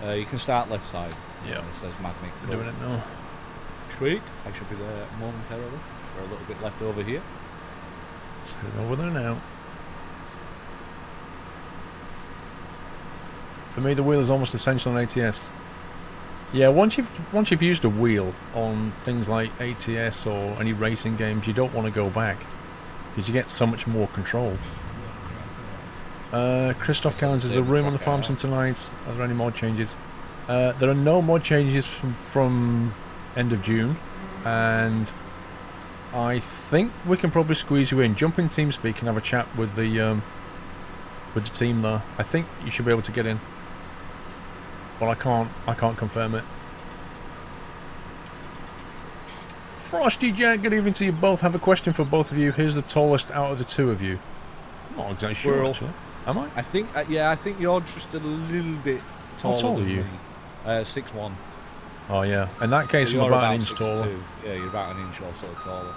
You can start left side. Yeah. It says magnet. We're doing it now. Sweet. I should be there momentarily. We're a little bit left over here. Let's head over there now. For me, the wheel is almost essential on ATS. Yeah, once you've used a wheel on things like ATS or any racing games, you don't want to go back because you get so much more control. Christoph Collins, there's a room on the farm sim tonight. Are there any mod changes? There are no mod changes from end of June, and I think we can probably squeeze you in. Jump in TeamSpeak and have a chat with the team there. I think you should be able to get in. Well, I can't confirm it. Frosty Jack, good evening to you both. Have a question for both of you. Who's the tallest out of the two of you? I'm not exactly sure, actually. Am I? I think, yeah, I think you're just a little bit taller. How tall are you? 6'1". Oh, yeah. In that case, So I'm about an 6'2". inch taller. Yeah, you're about an inch or so taller.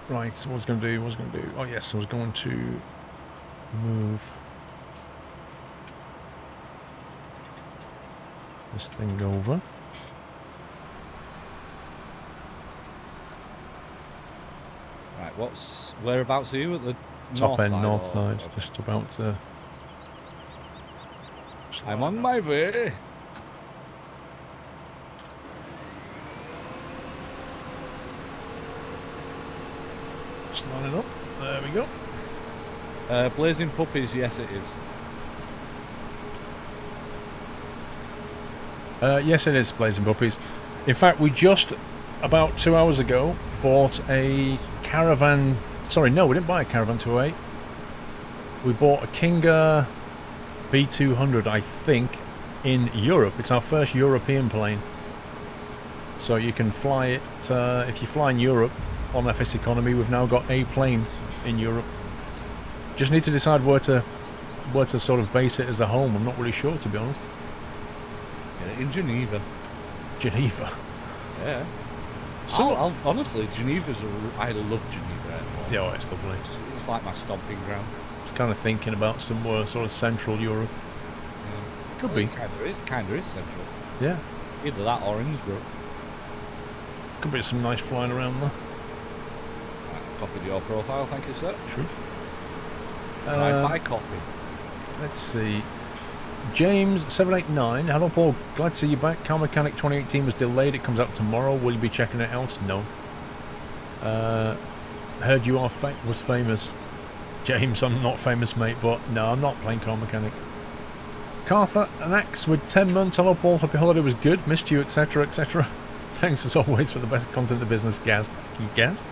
Right, so what was going to do? Oh, yes, I was going to move this thing over. Right, whereabouts are you at the top end, north or, side, just about to... I'm on my way. Just line it up. There we go. Blazing Puppies, yes it is. Yes, it is Blazing Puppies. In fact, we just, about 2 hours ago, bought a Caravan... Sorry, no, we didn't buy a Caravan 208. We bought a Kinga B200, I think, in Europe. It's our first European plane. So you can fly it... if you fly in Europe on FS Economy, we've now got a plane in Europe. Just need to decide where to sort of base it as a home. I'm not really sure, to be honest. Yeah, in Geneva. Geneva? Yeah. So honestly, Geneva's I love Geneva Airport. Yeah, it's lovely. It's like my stomping ground. Just kind of thinking about somewhere sort of central Europe. Yeah. Could be. Kind of is central. Yeah. Either that or Innsbruck. Could be some nice flying around there. Right, copied your profile, thank you, sir. Sure. Drive-by copy. Let's see. James789, hello Paul, glad to see you back. Car Mechanic 2018 was delayed, it comes out tomorrow. Will you be checking it out? No. Heard you was famous. James, I'm not famous, mate, but no, I'm not playing Car Mechanic. Cartha, an axe with 10 months. Hello Paul, hope your holiday was good, missed you, etc, etc. Thanks as always for the best content in the business, Gaz. Thank you, Gaz.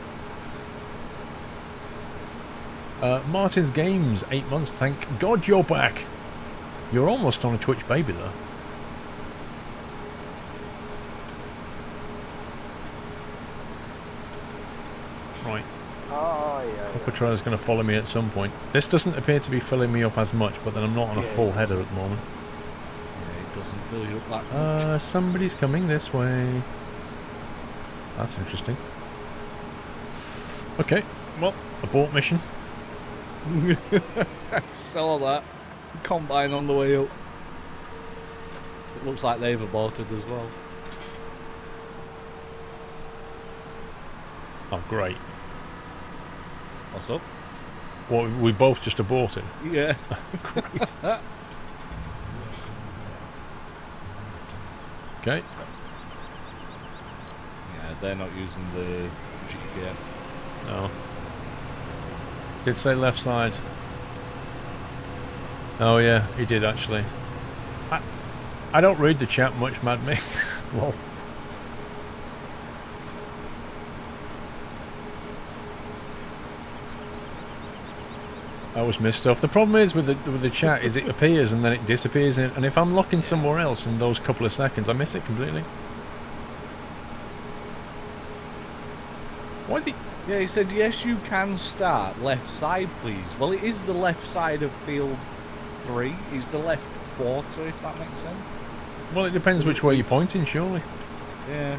Martin's Games, 8 months, thank God you're back. You're almost on a Twitch baby there. Right. Oh, yeah. Patroller's going to follow me at some point. This doesn't appear to be filling me up as much, but then I'm not on a full header at the moment. Yeah, it doesn't fill you up that much. Somebody's coming this way. That's interesting. Okay, well, abort mission. Saw that. Combine on the way up. It looks like they've aborted as well. Oh, great. What's up? What, we both just aborted? Yeah. Great. Okay. Yeah, they're not using the GPS. No. Did say left side. Oh yeah, he did actually. I don't read the chat much, Mad Mick. Lol. I always miss stuff. The problem is with the chat is it appears and then it disappears, and if I'm looking somewhere else in those couple of seconds, I miss it completely. Why is he? Yeah, he said, yes, you can start left side, please. Well, it is the left side of field 3. It's the left quarter, if that makes sense. Well, it depends which way you're pointing, surely. Yeah.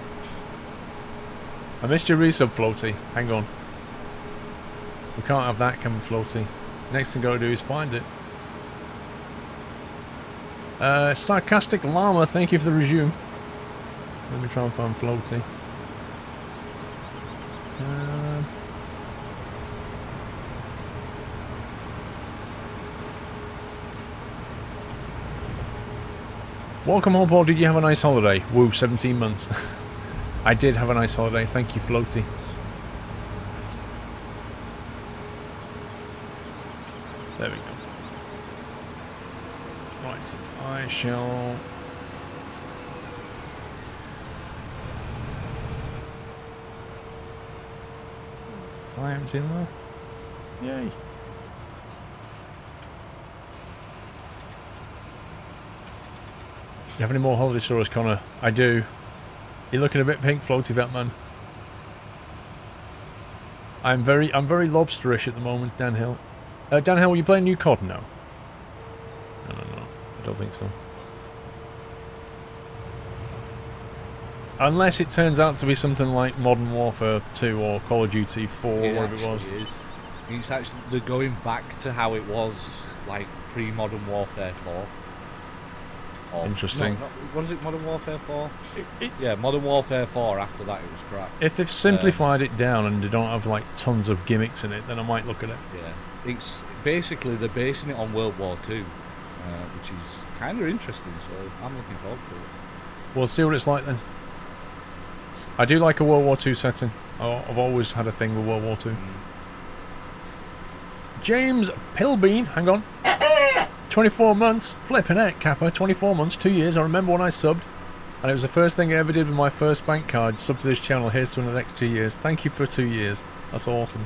I missed your resub, Floaty. Hang on. We can't have that coming, Floaty. Next thing I gotta do is find it. Sarcastic Llama, thank you for the resume. Let me try and find Floaty. Welcome home, Paul. Did you have a nice holiday? Woo, 17 months. I did have a nice holiday. Thank you, Floaty. There we go. Right, I shall... I haven't seen that. Yay. You have any more holiday stories, Connor? I do. You're looking a bit pink, Floaty Vet Man. I'm very lobsterish at the moment, Dan Hill. Dan Hill, are you playing new COD now? No. I don't think so. Unless it turns out to be something like Modern Warfare 2 or Call of Duty 4 or whatever it was. It's actually, they're going back to how it was, like, pre-Modern Warfare 4. Interesting. No, what is it, Modern Warfare 4? Yeah, Modern Warfare 4, after that it was crap. If they've simplified it down and they don't have like tons of gimmicks in it, then I might look at it. Yeah, it's basically, they're basing it on World War II, which is kind of interesting, so I'm looking forward to it. We'll see what it's like then. I do like a World War II setting. I've always had a thing with World War II. James Pilbean, hang on. 24 months, flipping heck, Kappa, 24 months, 2 years. I remember when I subbed, and it was the first thing I ever did with my first bank card. Sub to this channel, here's to the next 2 years. Thank you for 2 years. That's awesome.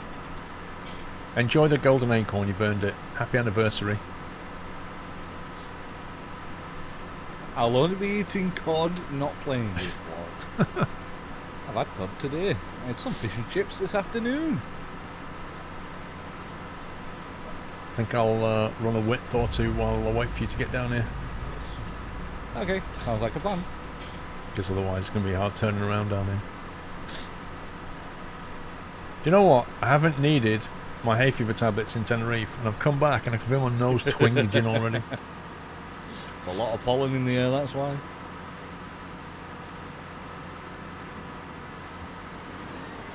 Enjoy the golden acorn, you've earned it. Happy anniversary. I'll only be eating cod, not playing this vlog. I've had cod today. I had some fish and chips this afternoon. I think I'll run a width or two while I wait for you to get down here. Okay, sounds like a plan. Because otherwise it's going to be hard turning around down here. Do you know what? I haven't needed my hay fever tablets in Tenerife, and I've come back and I can feel my nose twinging already. There's a lot of pollen in the air, that's why.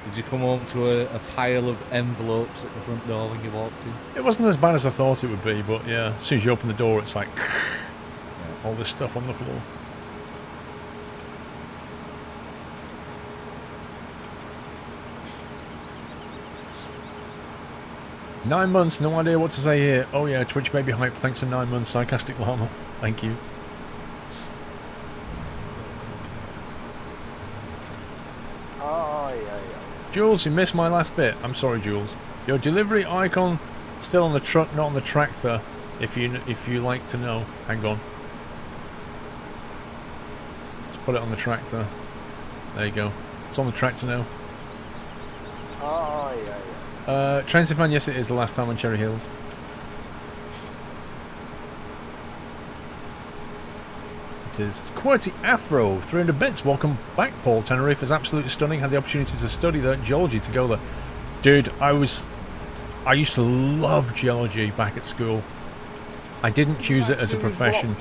Did you come home to a pile of envelopes at the front door when you walked in? It wasn't as bad as I thought it would be, but yeah, as soon as you open the door, it's like all this stuff on the floor. "9 months, no idea what to say here. Oh yeah, Twitch baby hype, thanks for 9 months, Sarcastic Llama. Thank you." Oh, yeah. Jules, you missed my last bit. I'm sorry, Jules. Your delivery icon still on the truck, not on the tractor. If you like to know, hang on. Let's put it on the tractor. There you go. It's on the tractor now. Oh, yeah. Transifan, yes, it is the last time on Cherry Hills. It is. It's QWERTY Afro, 300 bits. Welcome back, Paul. Tenerife is absolutely stunning. Had the opportunity to study the geology to go there. Dude, I used to love geology back at school. I didn't choose it as a profession.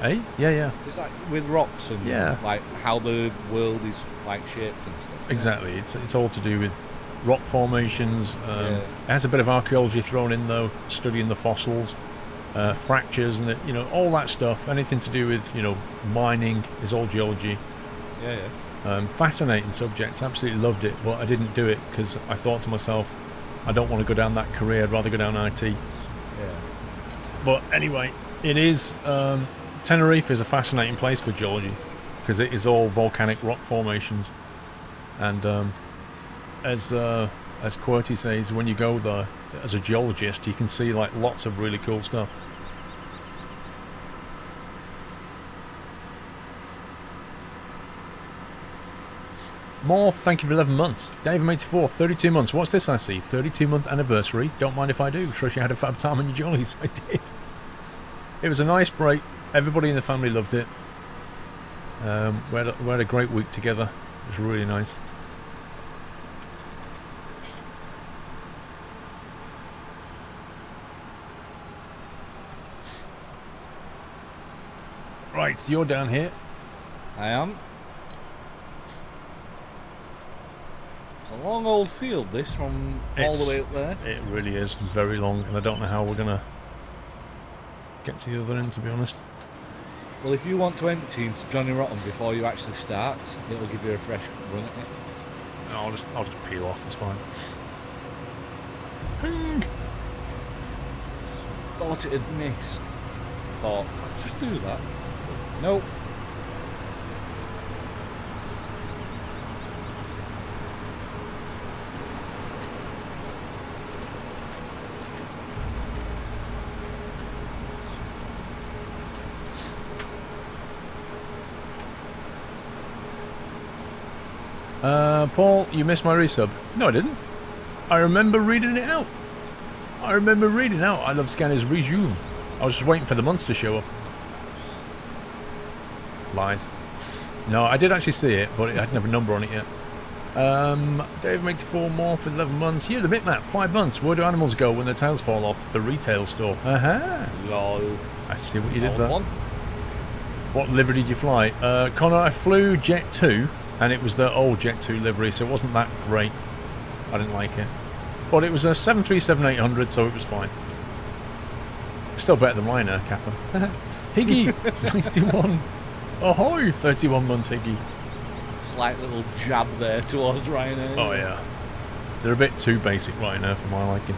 Eh? Yeah. Is that with rocks and like how the world is like shaped and stuff? Exactly. It's all to do with rock formations. It has a bit of archaeology thrown in though, studying the fossils, fractures, and all that stuff. Anything to do with mining is all geology. Yeah. Fascinating subject. Absolutely loved it, but I didn't do it because I thought to myself, I don't want to go down that career. I'd rather go down IT. Yeah. But anyway, it is. Tenerife is a fascinating place for geology because it is all volcanic rock formations, and as QWERTY says, when you go there as a geologist, you can see like lots of really cool stuff. Morph, thank you for 11 months. Dave84, 32 months. What's this I see? 32-month anniversary. Don't mind if I do. Trust you had a fab time on your jollies. I did. It was a nice break. Everybody in the family loved it. We had a great week together. It was really nice. Right, so you're down here. I am. It's a long old field, this, from all the way up there. It really is very long, and I don't know how we're going to get to the other end, to be honest. Well, if you want to empty into Johnny Rotten before you actually start, it'll give you a fresh run at it. No, I'll just peel off, it's fine. Ping! Thought it had missed. Thought, just do that. Nope. Paul, you missed my resub. No, I didn't. I remember reading it out. I love Scanner's resume. I was just waiting for the months to show up. Lies. No, I did actually see it, but it hadn't have a number on it yet. Dave makes 4 more for 11 months. Yeah, the bitmap, 5 months. Where do animals go when their tails fall off? The retail store. Lol. I see what you did there. One. What livery did you fly? Connor, I flew Jet 2, and it was the old Jet 2 livery, so it wasn't that great. I didn't like it. But it was a 737-800, so it was fine. Still better than Ryanair, Kappa. Higgy, 91. Ahoy, 31 months, Higgy. Slight little jab there towards Ryanair. Oh, yeah. They're a bit too basic Ryanair for my liking.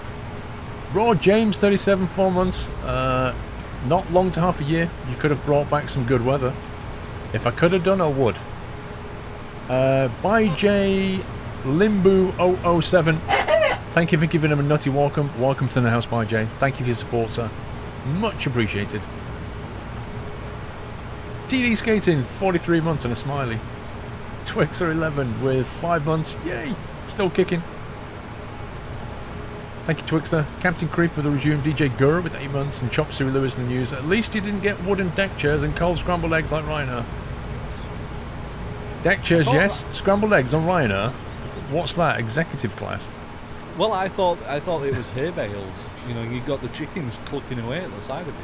Raw James, 37, 4 months. Not long to half a year. You could have brought back some good weather. If I could have done, I would. By J Limbu 007. Thank you for giving him a nutty welcome. Welcome to the house, by J. Thank you for your support, sir. Much appreciated. TD Skating, 43 months and a smiley. Twixer 11 with 5 months. Yay! Still kicking. Thank you, Twixer. Captain Creep with a resume. DJ Gurr with 8 months. And Chopsy Lewis in the news. At least you didn't get wooden deck chairs and cold scrambled eggs like Ryanair. Deck chairs, yes. Scrambled eggs on Ryanair. What's that? Executive class? Well, I thought it was hay bales. You know, you got the chickens clucking away at the side of you.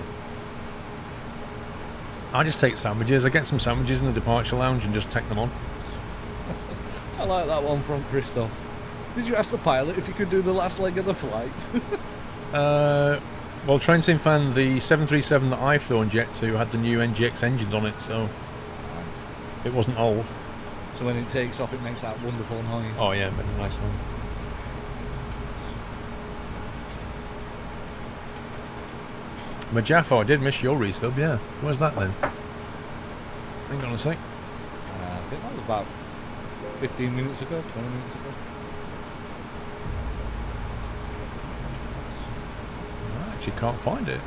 I just take sandwiches. I get some sandwiches in the departure lounge and just take them on. I like that one from Christoph. Did you ask the pilot if you could do the last leg of the flight? Well, Train Sim Fan, the 737 that I flew on Jet 2 had the new NGX engines on it, so it wasn't old. So when it takes off, it makes that wonderful noise. Oh yeah, it made a nice one. Majafo, I did miss your resub, yeah. Where's that then? Hang on a sec. I think that was about 15 minutes ago, 20 minutes ago. I actually can't find it.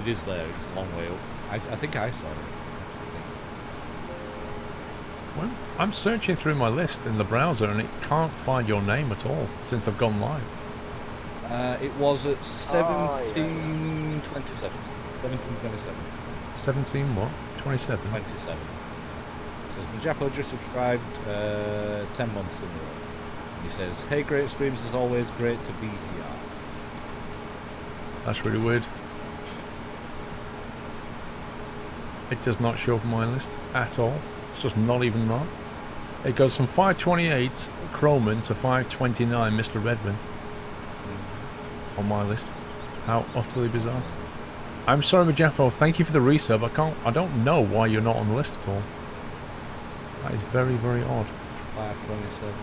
It is there, it's a long way up. I think I saw it. Well, I'm searching through my list in the browser and it can't find your name at all since I've gone live. It was at 17:27. 17:27. 17 what? 27? 27. Says Majafo just subscribed 10 months in a row. He says, hey, great streams, as always, great to be here. That's really weird. It does not show up on my list at all. It's just not even that. It goes from 528 Croman to 529 Mr. Redman on my list. How utterly bizarre. I'm sorry, Majafo, thank you for the resub. I don't know why you're not on the list at all. That is very, very odd. 527.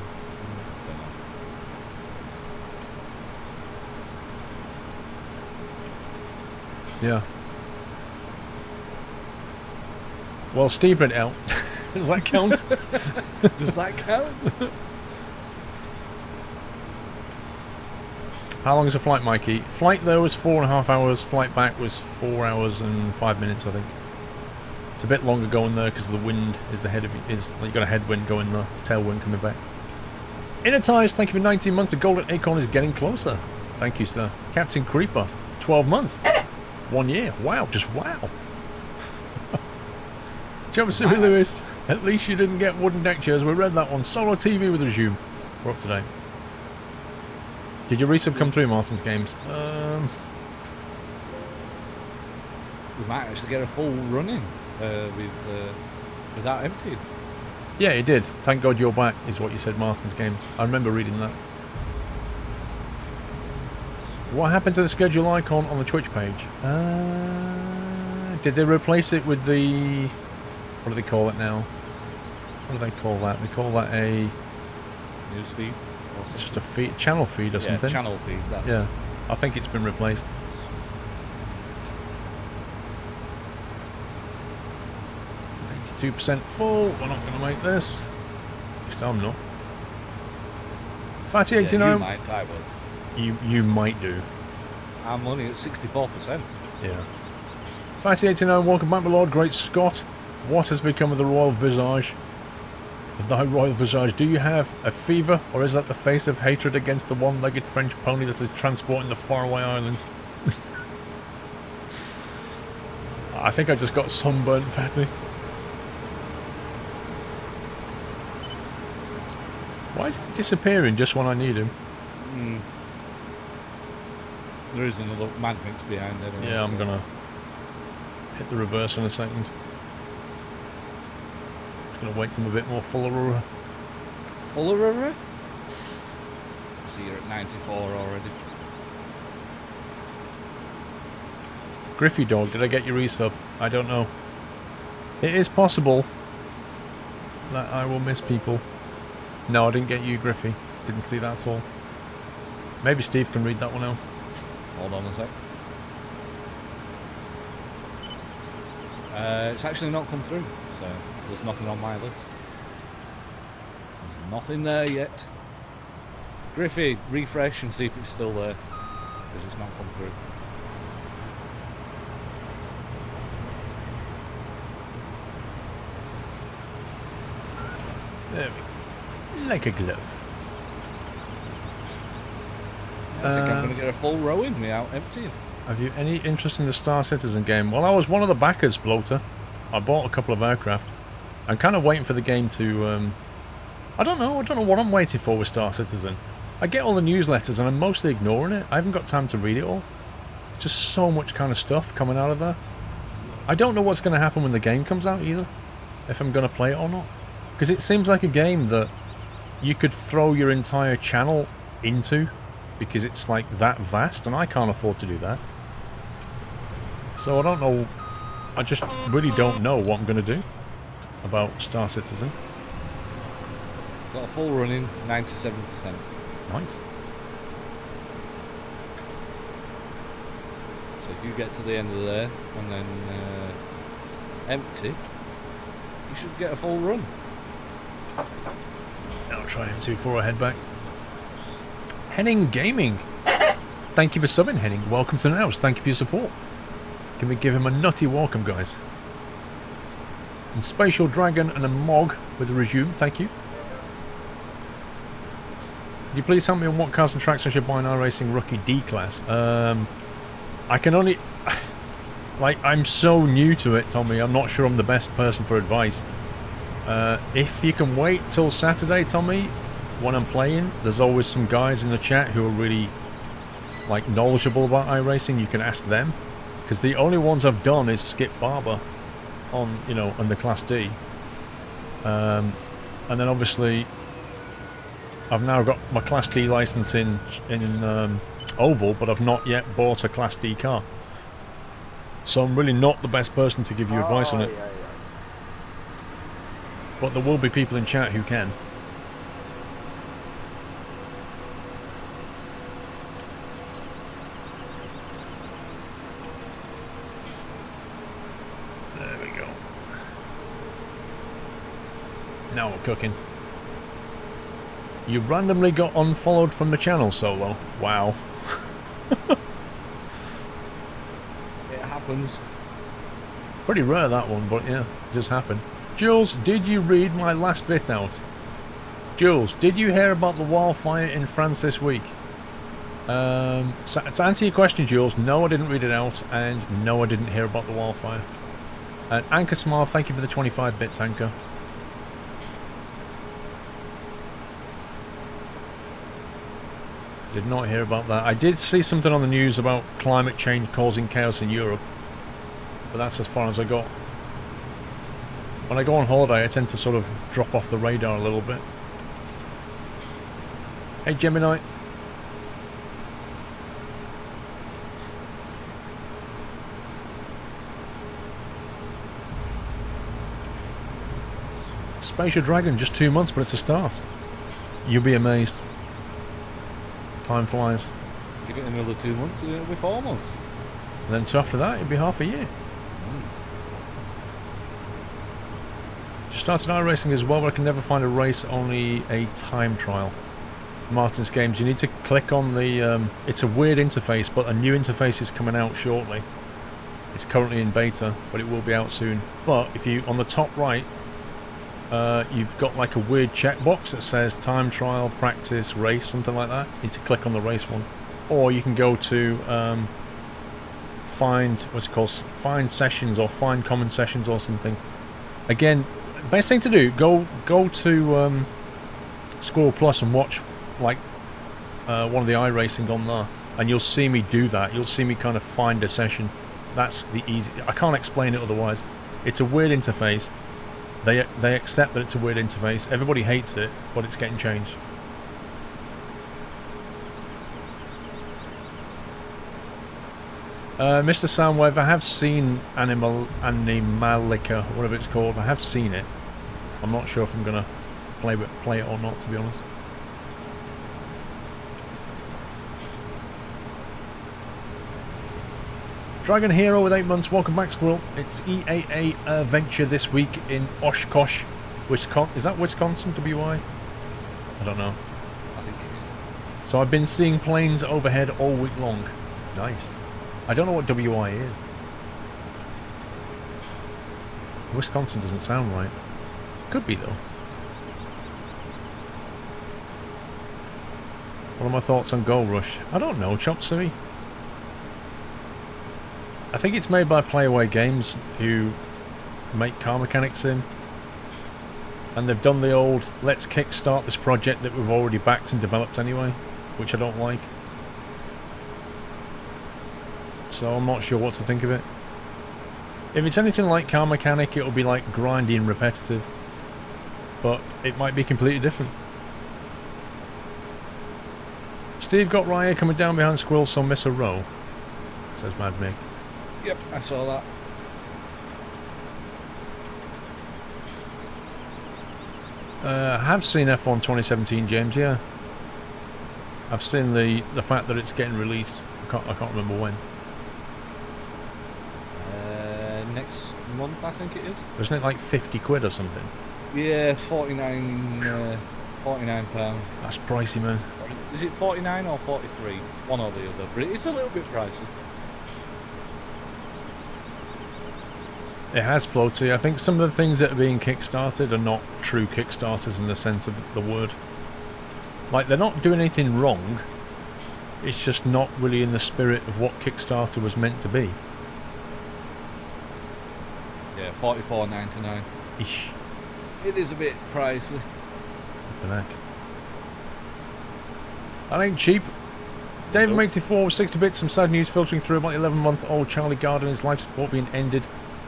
Yeah. Well, Steve read it out. Does that count? Does that count? How long is a flight, Mikey? Flight there was 4.5 hours. Flight back was 4 hours and 5 minutes, I think. It's a bit longer going there because the wind is the head of you got a headwind going there, tailwind coming back. Inner Ties, thank you for 19 months. The golden acorn is getting closer. Thank you, sir. Captain Creeper, 12 months. 1 year. Wow, just wow. Jump Simi Lewis. At least you didn't get wooden deck chairs. We read that one. Solo TV with resume. We're up to date. Did your resub come through, Martin's Games? we might actually get a full run-in with that emptied. Yeah, it did. Thank God you're back, is what you said, Martin's Games. I remember reading that. What happened to the schedule icon on the Twitch page? Did they replace it with the... What do they call it now? What do they call that? They call that a... News feed? It's just a feed, channel feed or something. Channel feed. Yeah, I think it's been replaced. %, full. We're not going to make this. At least I'm not. Fatty 89. Yeah, you might, I would. You might do. I'm only at 64%. Yeah. Fatty 89, welcome back, my lord. Great Scott. What has become of the royal visage? Of thy royal visage, do you have a fever, or is that the face of hatred against the one-legged French pony that is transporting the faraway islands? I think I just got sunburnt, Fatty. Why is he disappearing just when I need him? There is another Mad Mix behind it. Yeah, I'm gonna hit the reverse in a second. Just gonna wait till I'm a bit more fuller. Fuller? See, you're at 94 already. Griffy Dog, did I get your resub? I don't know. It is possible that I will miss people. No, I didn't get you, Griffy. Didn't see that at all. Maybe Steve can read that one out. Hold on a sec. It's actually not come through, so there's nothing on my list. There's nothing there yet. Griffy, refresh and see if it's still there, because it's not come through. There we go. Like a glove. I think I'm going to get a full row in without emptying. Have you any interest in the Star Citizen game? Well, I was one of the backers, Bloater. I bought a couple of aircraft. I'm kind of waiting for the game to... I don't know what I'm waiting for with Star Citizen. I get all the newsletters and I'm mostly ignoring it. I haven't got time to read it all. Just so much kind of stuff coming out of there. I don't know what's going to happen when the game comes out either. If I'm going to play it or not. Because it seems like a game that you could throw your entire channel into, because it's like that vast, and I can't afford to do that. So I don't know, I just really don't know what I'm going to do about Star Citizen. Got a full running, 97%. Nice. So if you get to the end of there, and then empty, you should get a full run. I'll try M2 for a head back. Henning Gaming. Thank you for subbing, Henning. Welcome to the house. Thank you for your support. Can we give him a nutty welcome, guys? And Spatial Dragon and a Mog with a resume. Thank you. Could you please help me on what cars and tracks I should buy in iRacing Rookie D class? I can only... Like, I'm so new to it, Tommy. I'm not sure I'm the best person for advice. If you can wait till Saturday, Tommy, when I'm playing, there's always some guys in the chat who are really, like, knowledgeable about iRacing. You can ask them. Because the only ones I've done is Skip Barber on, you know, on the Class D. And then obviously, I've now got my Class D license in Oval, but I've not yet bought a Class D car. So I'm really not the best person to give you advice on it. Yeah. But there will be people in chat who can. There we go. Now we're cooking. You randomly got unfollowed from the channel, Solo. Wow. It happens. Pretty rare that one, but yeah, it just happened. Jules, did you read my last bit out? Jules, did you hear about the wildfire in France this week? So to answer your question, Jules, no, I didn't read it out, and no, I didn't hear about the wildfire. And Anchor Smile, thank you for the 25 bits, Anchor. Did not hear about that. I did see something on the news about climate change causing chaos in Europe. but that's as far as I got. When I go on holiday, I tend to sort of drop off the radar a little bit. Hey, Gemini. Space Your Dragon, just 2 months, but it's a start. You'll be amazed. Time flies. Give it another 2 months, it'll be 4 months. And then after that, it'll be half a year. Just started iRacing as well, but I can never find a race, only a time trial. Martin's Games, you need to click on the... it's a weird interface, but a new interface is coming out shortly. It's currently in beta, but it will be out soon. But if you, on the top right, you've got like a weird checkbox that says time trial, practice, race, something like that. You need to click on the race one. Or you can go to find, what's it called, find sessions or find common sessions or something. Again, best thing to do, go to SquirrelPlus and watch like one of the iRacing on there, and you'll see me do that. You'll see me kind of find a session. That's the easy. I can't explain it otherwise. It's a weird interface. They accept that it's a weird interface. Everybody hates it, but it's getting changed. Mr. Soundwave, I have seen Animalica, whatever it's called. I have seen it. I'm not sure if I'm gonna play it or not, to be honest. Dragon Hero with 8 months. Welcome back, Squirrel. It's EAA Venture this week in Oshkosh, Wisconsin. Is that Wisconsin, WI? I don't know. I think it is. So I've been seeing planes overhead all week long. Nice. I don't know what WI is. Wisconsin doesn't sound right. Could be, though. What are my thoughts on Gold Rush? I don't know, Chop Suey. I think it's made by Playaway Games, who make car mechanics in. And they've done the old, let's kickstart this project that we've already backed and developed anyway, which I don't like. So I'm not sure what to think of it. If it's anything like Car Mechanic, it'll be like grindy and repetitive. But it might be completely different. Steve got Raya coming down behind Squirrel, so miss a row, says Mad Mick. Yep, I saw that. I have seen F1 2017, James, yeah. I've seen the fact that it's getting released. I can't remember when. Next month, I think it is. Isn't it like 50 quid or something? Yeah, 49 £49. That's pricey, man. Is it 49 or 43? One or the other, but it's a little bit pricey. It has floaty. I think some of the things that are being kickstarted are not true kickstarters in the sense of the word. Like, they're not doing anything wrong. It's just not really in the spirit of what Kickstarter was meant to be. Yeah, $44.99. Ish. It is a bit pricey. What the heck? That ain't cheap. Dave Nope. 84 with 60 bits. Some sad news filtering through about 11-month-old Charlie Gardner's life support being ended.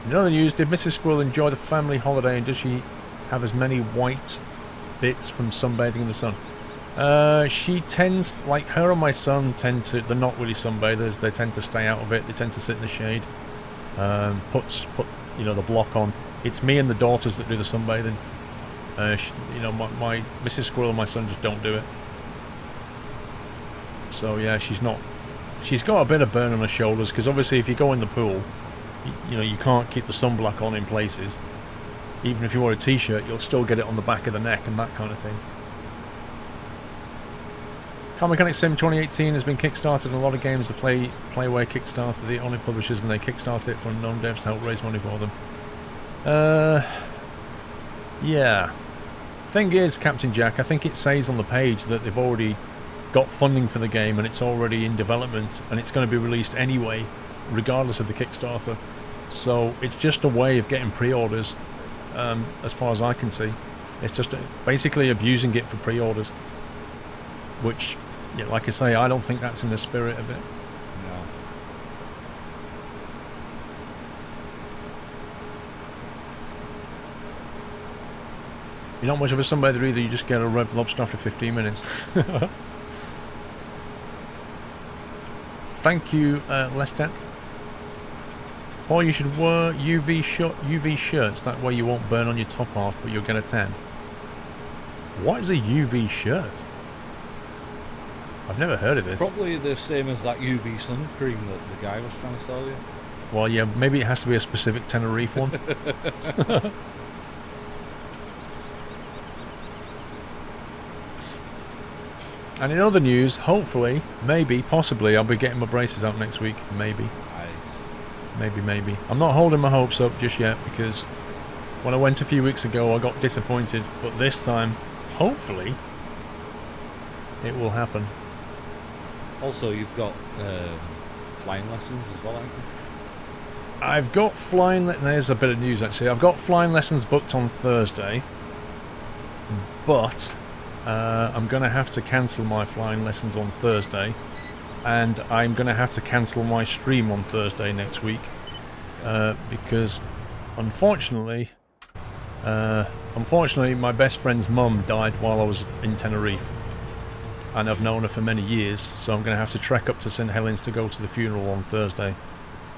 In other news, did Mrs. Squirrel enjoy the family holiday, and does she have as many white bits from sunbathing in the sun? She tends, like her and my son tend to, they're not really sunbathers, they tend to stay out of it, they tend to sit in the shade, put you know, the block on. It's me and the daughters that do the sunbathing. You know, my Mrs. Squirrel and my son just don't do it. So yeah, she's got a bit of burn on her shoulders, because obviously if you go in the pool, you know, you can't keep the sunblock on in places. Even if you wear a t-shirt, you'll still get it on the back of the neck and that kind of thing. Car Mechanic Sim 2018 has been kickstarted, and a lot of games the Playway Kickstarter, the only publishers, and they kickstart it for unknown devs to help raise money for them. Yeah. Thing is, Captain Jack, I think it says on the page that they've already got funding for the game and it's already in development and it's going to be released anyway, regardless of the Kickstarter. So it's just a way of getting pre-orders, as far as I can see. It's just basically abusing it for pre-orders, which, yeah, like I say, I don't think that's in the spirit of it. No. You're not much of a sunbather either, you just get a red lobster after 15 minutes. Thank you, Lestat. Or you should wear UV shirts, that way you won't burn on your top half, but you'll get a tan. What is a UV shirt? I've never heard of this. Probably the same as that UV sun cream that the guy was trying to sell you. Well, yeah, maybe it has to be a specific Tenerife one. And in other news, hopefully, maybe, possibly, I'll be getting my braces out next week. Maybe. Nice. Maybe. I'm not holding my hopes up just yet, because when I went a few weeks ago, I got disappointed. But this time, hopefully, it will happen. Also, you've got flying lessons as well, haven't you? I've got flying... There's a bit of news, actually. I've got flying lessons booked on Thursday, but I'm going to have to cancel my flying lessons on Thursday, and I'm going to have to cancel my stream on Thursday next week, because, unfortunately, my best friend's mum died while I was in Tenerife, and I've known her for many years, so I'm going to have to trek up to St Helens to go to the funeral on Thursday.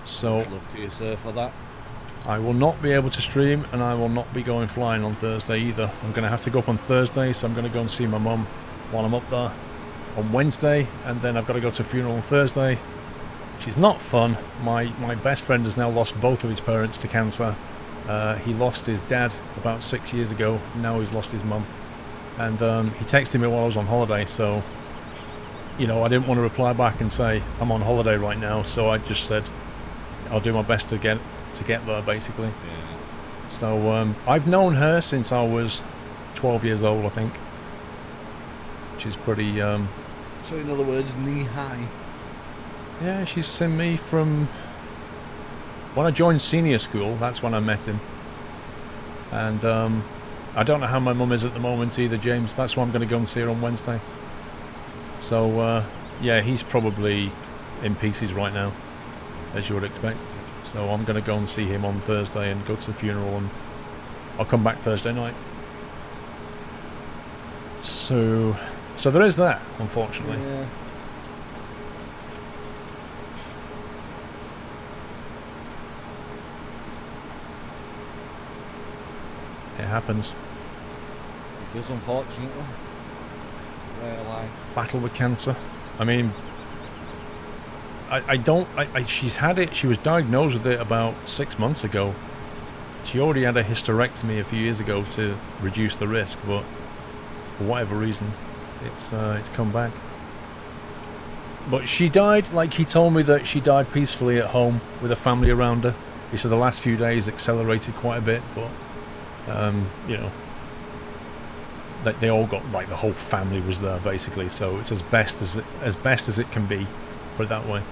So, Good luck to you, sir, for that. I will not be able to stream, and I will not be going flying on Thursday either. I'm going to have to go up on Thursday, so I'm going to go and see my mum while I'm up there on Wednesday, and then I've got to go to a funeral on Thursday, which is not fun. My best friend has now lost both of his parents to cancer. He lost his dad about 6 years ago, and now he's lost his mum. And he texted me while I was on holiday, so, you know, I didn't want to reply back and say, I'm on holiday right now, so I just said, I'll do my best to get there, basically. Yeah. So I've known her since I was 12 years old, I think, which is pretty. So in other words, knee high. Yeah, she's seen me from when I joined senior school. That's when I met him, and I don't know how my mum is at the moment either, James. That's why I'm going to go and see her on Wednesday. So yeah, he's probably in pieces right now, as you would expect. So I'm going to go and see him on Thursday and go to the funeral, and I'll come back Thursday night. So there is that, unfortunately. Yeah. It happens. It does, unfortunately. It's a rare lie. Battle with cancer. I mean, she's had it, she was diagnosed with it about 6 months ago. She already had a hysterectomy a few years ago to reduce the risk, but for whatever reason, it's come back. But she died, like he told me that she died peacefully at home with a family around her. He said the last few days accelerated quite a bit, but, you know, that they all got, like, the whole family was there, basically, so it's as best as it can be, put it that way.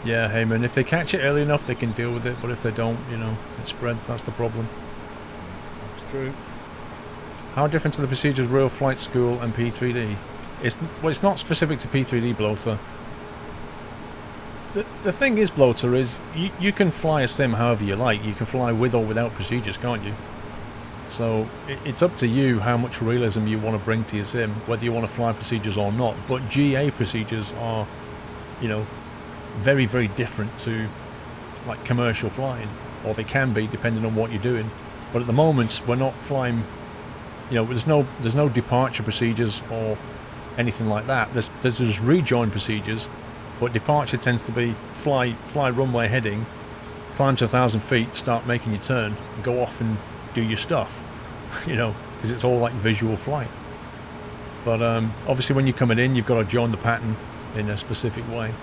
Yeah, hey man, if they catch it early enough they can deal with it, but if they don't, you know, it spreads, that's the problem. That's true. How different are the procedures real flight school and P3D? It's not specific to P3D, Bloater. The thing is, Bloater, is you can fly a sim however you like. You can fly with or without procedures, can't you? So it's up to you how much realism you want to bring to your sim, whether you want to fly procedures or not. But GA procedures are, you know, very, very different to, like, commercial flying, or they can be depending on what you're doing. But at the moment, we're not flying. You know, there's no departure procedures or anything like that. There's just rejoin procedures, but departure tends to be fly runway heading, climb to 1,000 feet, start making your turn, and go off and do your stuff. You know, because it's all like visual flight. But obviously, when you're coming in, you've got to join the pattern in a specific way.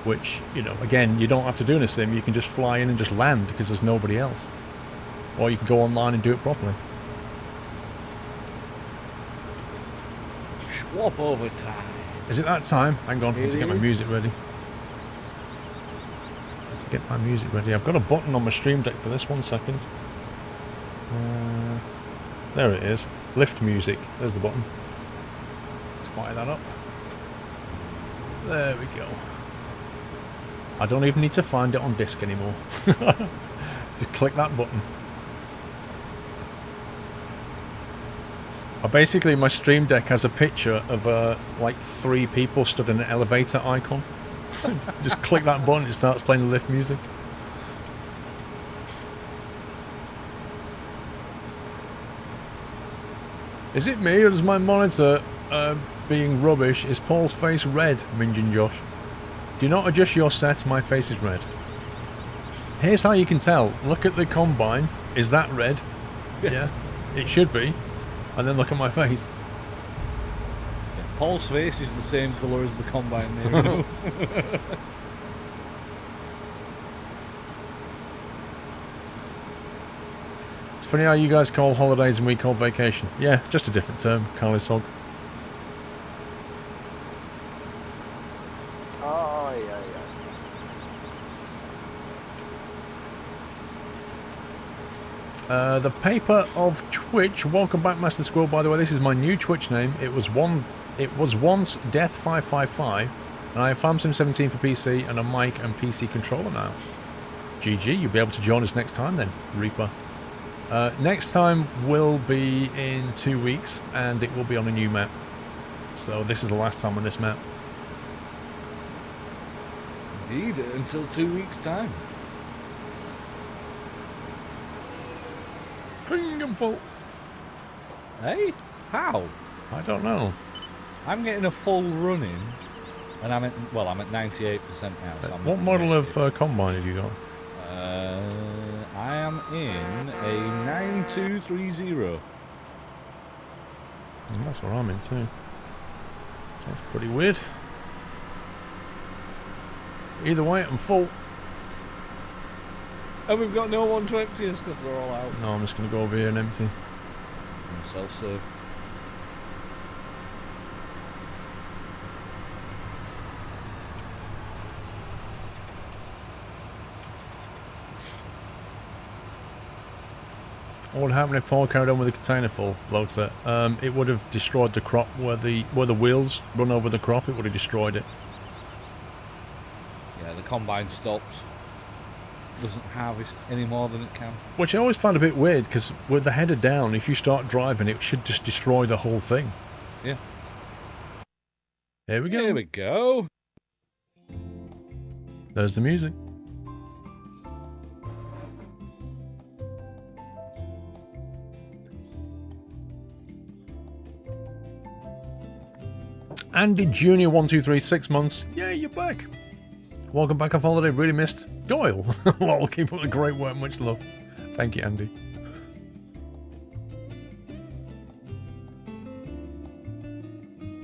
Which, you know, again, you don't have to do in a sim. You can just fly in and just land because there's nobody else. Or you can go online and do it properly. Swap over time. Is it that time? Hang on, I have to get my It music is. ready. Let's get my music ready. I've got a button on my stream deck for this, 1 second. There it is. Lift music. There's the button. Let's fire that up. There we go. I don't even need to find it on disc anymore. Just click that button. Basically, my Stream Deck has a picture of like 3 people stood in an elevator icon. Just click that button, it starts playing the lift music. Is it me, or does my monitor being rubbish? Is Paul's face red, Minjin Josh? Do not adjust your set, my face is red. Here's how you can tell. Look at the Combine. Is that red? Yeah, it should be. And then look at my face. Yeah, Paul's face is the same colour as the Combine there. It's funny how you guys call holidays and we call vacation. Yeah, just a different term, Carly Sog. Oh, yeah, The paper of Twitch. Welcome back, Master Squirrel. By the way, this is my new Twitch name. It was once Death555, and I have FarmSim 17 for PC and a mic and PC controller now. GG, you'll be able to join us next time then, Reaper. Next time will be in 2 weeks, and it will be on a new map. So this is the last time on this map. Indeed, until 2 weeks' time. I'm full. Hey? How? I don't know. I'm getting a full run in, and I'm at 98% now. So What model of Combine have you got? I am in a 9230. That's what I'm in too. So that's pretty weird. Either way, I'm full. And we've got no 120s because they're all out. No, I'm just going to go over here and empty. Self-serve. What would happen if Paul carried on with the container full, Bloater? It would have destroyed the crop where the wheels run over the crop. It would have destroyed it. Yeah, the Combine stops. Doesn't harvest any more than it can. Which I always found a bit weird, because with the header down, if you start driving, it should just destroy the whole thing. Yeah. Here we go. Here we go. There's the music. Andy Jr. 123, 6 months. Yeah, you're back. Welcome back off holiday. Really missed Doyle. Well, keep up the great work. Much love. Thank you, Andy.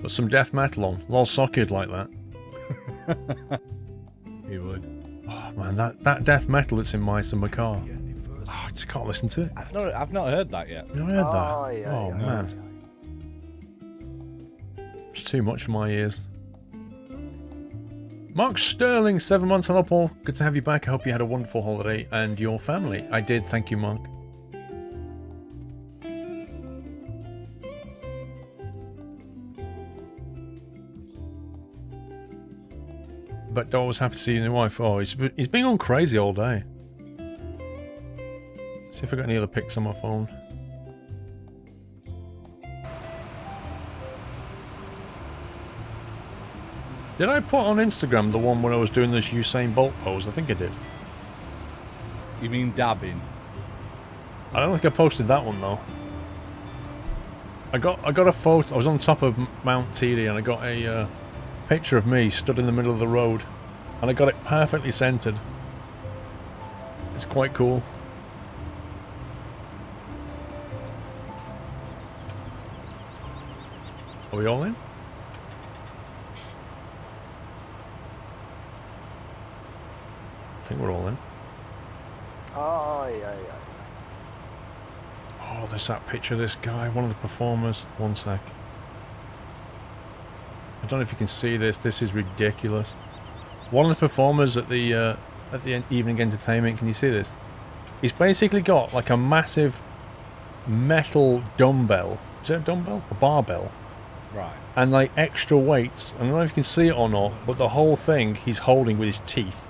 Put some death metal on. Lol socket like that. You would. Oh man, that death metal that's in Mice and Macaw. Oh, I just can't listen to it. I've not heard that yet. You not heard that? Oh, yeah, Oh yeah. man. It's too much for my ears. Mark Sterling, 7 months. Hello, Paul. Good to have you back. I hope you had a wonderful holiday and your family. I did. Thank you, Mark. But Dol was happy to see your new wife. Oh, he's been on crazy all day. See if I got any other pics on my phone. Did I put on Instagram the one when I was doing this Usain Bolt pose? I think I did. You mean dabbing? I don't think I posted that one though. I got a photo. I was on top of Mount Teedy and I got a picture of me stood in the middle of the road, and I got it perfectly centered. It's quite cool. Are we all in? I think we're all in. Oh, yeah. Oh, there's that picture of this guy, one of the performers. One sec. I don't know if you can see this. This is ridiculous. One of the performers at the evening entertainment. Can you see this? He's basically got like a massive metal dumbbell. Is it a dumbbell? A barbell. Right. And like extra weights. I don't know if you can see it or not, but the whole thing he's holding with his teeth.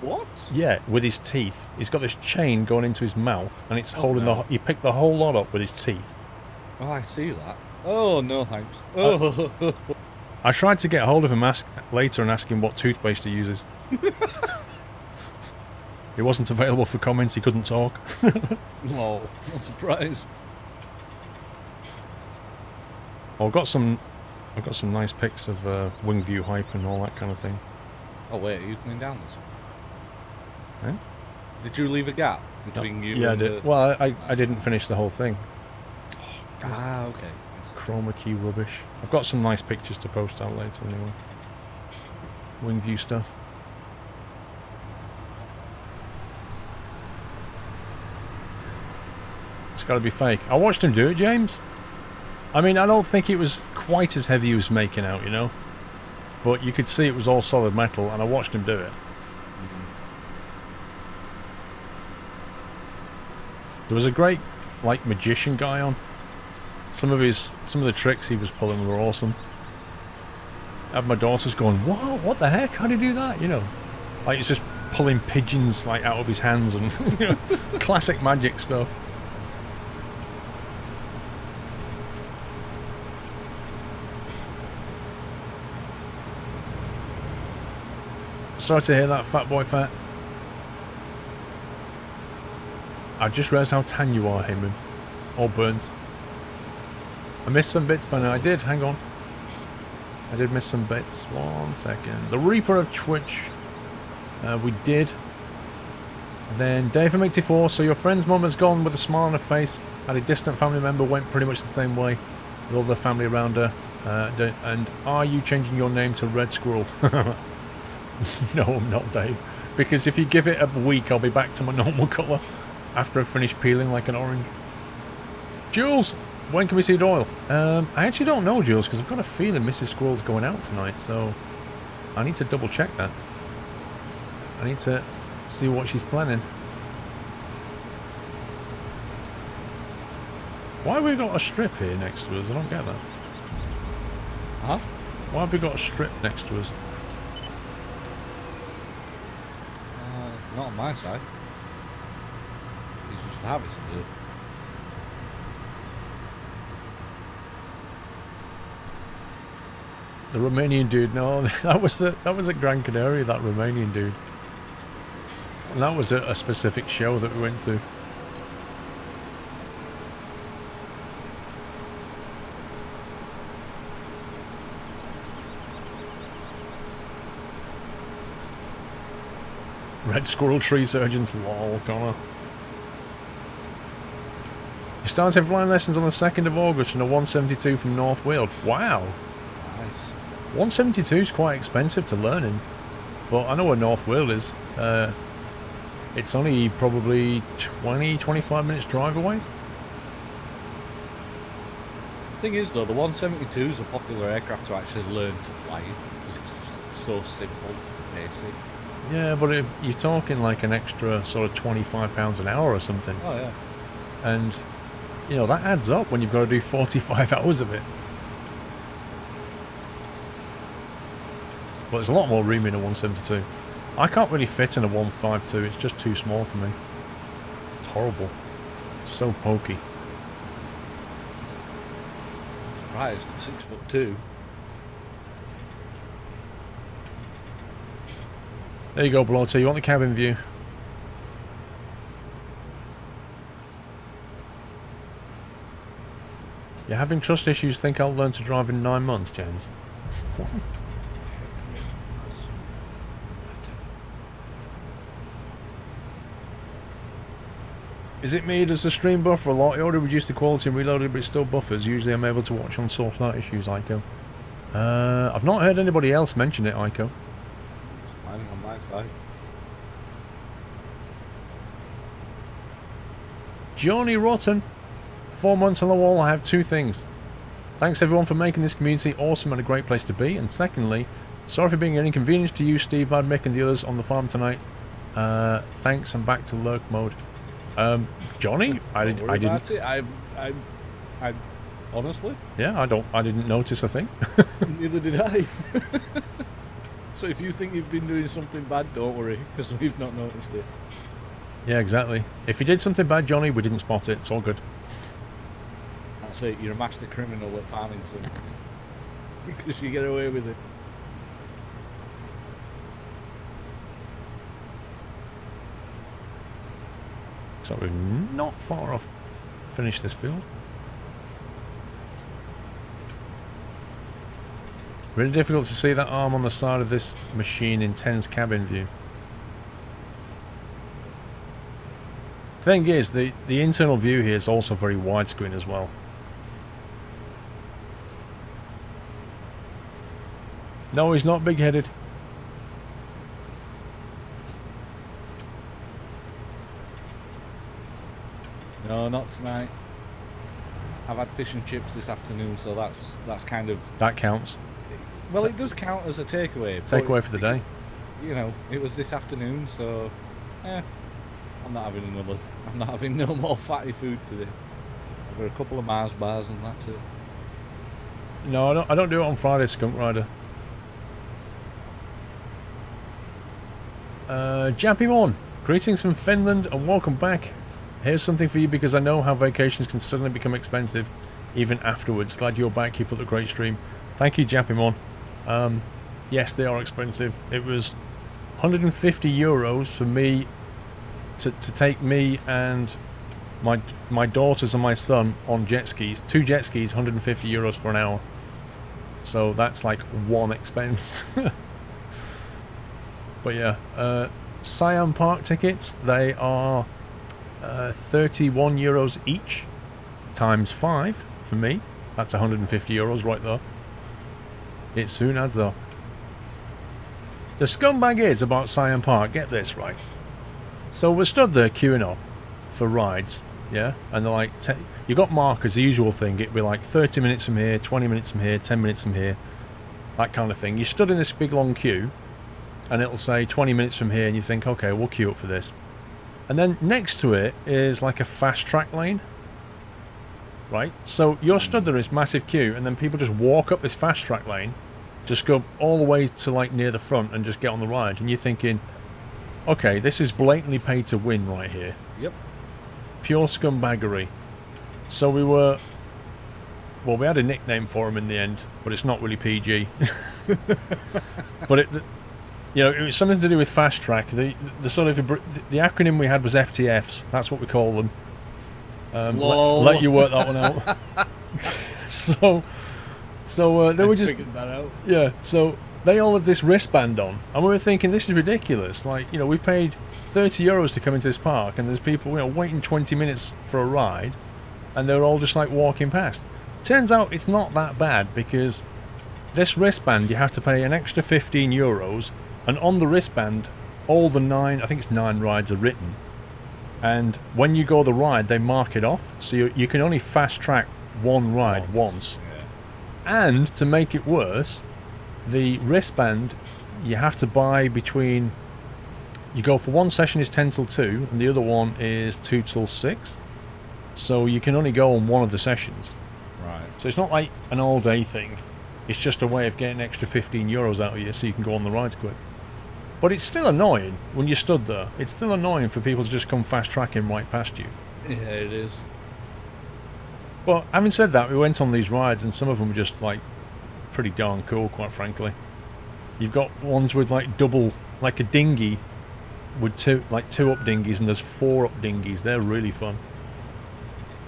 What? Yeah, with his teeth. He's got this chain going into his mouth, and it's holding no. He picked the whole lot up with his teeth. Oh, I see that. Oh, no thanks. Oh. I tried to get hold of him later and ask him what toothpaste he uses. He wasn't available for comments, he couldn't talk. No, not surprised. Well, I've got some nice pics of wing view hype and all that kind of thing. Oh wait, are you coming down this one? Eh? Did you leave a gap between you Yeah, and I did. Well, I didn't finish the whole thing. Ah, okay. Chroma key rubbish. I've got some nice pictures to post out later anyway. Wing view stuff. It's got to be fake. I watched him do it, James. I mean, I don't think it was quite as heavy as he was making out, you know? But you could see it was all solid metal, and I watched him do it. There was a great, like, magician guy on. Some of the tricks he was pulling were awesome. I had my daughters going, "Whoa, what the heck? How do you do that?" You know, like he's just pulling pigeons like out of his hands and you know, classic magic stuff. Sorry to hear that, fat boy fat. I've just realised how tan you are, Heyman. All burnt. I missed some bits, but I did. Hang on. I did miss some bits. 1 second. The Reaper of Twitch. We did. Then Dave84. So your friend's mum has gone with a smile on her face. And a distant family member went pretty much the same way. With all the family around her. And are you changing your name to Red Squirrel? No, I'm not, Dave. Because if you give it a week, I'll be back to my normal colour. After I've finished peeling like an orange. Jules! When can we see Doyle? I actually don't know, Jules, because I've got a feeling Mrs. Squirrel's going out tonight, so I need to double check that. I need to see what she's planning. Why have we got a strip here next to us? I don't get that. Huh? Why have we got a strip next to us? Not on my side. He's just habits to do it. The Romanian dude, no, that was at Gran Canaria, that Romanian dude. And that was a specific show that we went to. Red Squirrel Tree Surgeons, lol, Connor. You started flying lessons on the 2nd of August from the 172 from North Weald. Wow. 172 is quite expensive to learn in, but I know where North Weald is. It's only probably 20-25 minutes drive away. Thing is though, the 172 is a popular aircraft to actually learn to fly because it's just so simple, basic. Yeah, but you're talking like an extra sort of £25 an hour or something. Oh yeah. And, you know, that adds up when you've got to do 45 hours of it. But there's a lot more room in a 172. I can't really fit in a 152, it's just too small for me. It's horrible. It's so pokey. Right, 6'2". There you go, Bloater. You want the cabin view? You're having trust issues, think I'll learn to drive in 9 months, James? What? Is it me? Does the stream buffer a lot? It already reduced the quality and reloaded, but it still buffers. Usually I'm able to watch on source without issues, Ico. I've not heard anybody else mention it, Ico. It's fine on my side. Johnny Rotten. 4 months on the wall, I have 2 things. Thanks everyone for making this community awesome and a great place to be. And secondly, sorry for being an inconvenience to you, Steve, Mad Mick and the others on the farm tonight. Thanks, I'm back to lurk mode. Johnny, I didn't. I honestly. Yeah, I didn't notice a thing. Neither did I. So if you think you've been doing something bad, don't worry, because we've not noticed it. Yeah, exactly. If you did something bad, Johnny, we didn't spot it. It's all good. That's it. You're a master criminal at Farmington. Because you get away with it. So we've not far off finished this field. Really difficult to see that arm on the side of this machine in Ten's cabin view. Thing is, the internal view here is also very widescreen as well. No, he's not big-headed. No, not tonight. I've had fish and chips this afternoon, so that's kind of... That counts. Well, it does count as a takeaway. Takeaway for the day. You know, it was this afternoon, so... I'm not having no more fatty food today. I've got a couple of Mars bars and that's it. No, I don't do it on Friday, Skunk Rider. Jappimon, greetings from Finland and welcome back. Here's something for you because I know how vacations can suddenly become expensive, even afterwards. Glad you're back. Keep up the great stream. Thank you, Jappimon. Yes, they are expensive. It was 150 euros for me to take me and my daughters and my son on jet skis. 2 jet skis, 150 euros for an hour. So that's like one expense. But yeah, Siam Park tickets, they are 31 euros each, times 5 for me. That's 150 euros right there. It soon adds up. The scumbag is about Siam Park, get this right. So we're stood there queuing up for rides, yeah? And they're like, you got markers, the usual thing. It'd be like 30 minutes from here, 20 minutes from here, 10 minutes from here. That kind of thing. You stood in this big long queue, and it'll say 20 minutes from here, and you think, okay, we'll queue up for this. And then next to it is like a fast track lane. Right? So you're stood there in this massive queue, and then people just walk up this fast track lane, just go all the way to like near the front and just get on the ride. And you're thinking, okay, this is blatantly paid to win right here. Yep. Pure scumbaggery. So we were... Well, we had a nickname for him in the end, but it's not really PG. But it... You know, it was something to do with fast track. The sort of... The acronym we had was FTFs. That's what we call them. Let you work that one out. So they were just... figured that out. Yeah, so... They all had this wristband on, and we were thinking, this is ridiculous. Like, you know, we paid 30 euros to come into this park, and there's people, you know, waiting 20 minutes for a ride, and they're all just, like, walking past. Turns out it's not that bad, because this wristband, you have to pay an extra 15 euros, and on the wristband, all the 9, I think it's 9 rides are written. And when you go the ride, they mark it off, so you can only fast-track one ride once. Yeah. And, to make it worse... The wristband, you have to buy between... You go for one session is 10 till 2, and the other one is 2 till 6. So you can only go on one of the sessions. Right. So it's not like an all-day thing. It's just a way of getting extra 15 euros out of you so you can go on the rides quick. But it's still annoying when you stood there. It's still annoying for people to just come fast-tracking right past you. Yeah, it is. But having said that, we went on these rides, and some of them were just, like, pretty darn cool, quite frankly. You've got ones with like double, like a dinghy with two up dinghies, and there's 4 up dinghies. They're really fun.